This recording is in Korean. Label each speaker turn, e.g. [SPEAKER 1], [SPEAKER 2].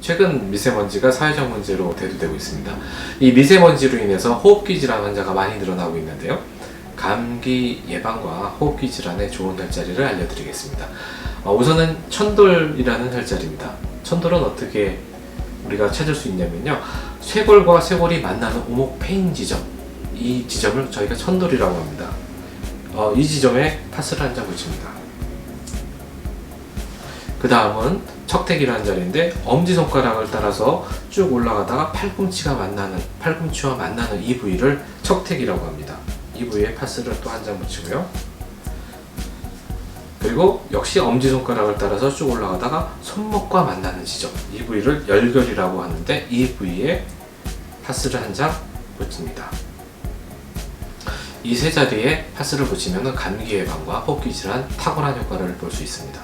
[SPEAKER 1] 최근 미세먼지가 사회적 문제로 대두되고 있습니다. 이 미세먼지로 인해서 호흡기 질환 환자가 많이 늘어나고 있는데요. 감기 예방과 호흡기 질환에 좋은 혈자리를 알려드리겠습니다. 우선은 천돌이라는 혈자리입니다. 천돌은 어떻게 우리가 찾을 수 있냐면요, 쇄골과 쇄골이 만나는 오목 페인 지점, 이 지점을 저희가 천돌이라고 합니다. 이 지점에 파스를 한 장 붙입니다. 그 다음은 척택이라는 자리인데, 엄지손가락을 따라서 쭉 올라가다가 팔꿈치와 만나는 이 부위를 척택이라고 합니다. 이 부위에 파스를 또 한 장 붙이고요. 그리고 역시 엄지손가락을 따라서 쭉 올라가다가 손목과 만나는 지점, 이 부위를 열결이라고 하는데, 이 부위에 파스를 한 장 붙입니다. 이 세 자리에 파스를 붙이면 감기 예방과 호흡기 질환 탁월한 효과를 볼 수 있습니다.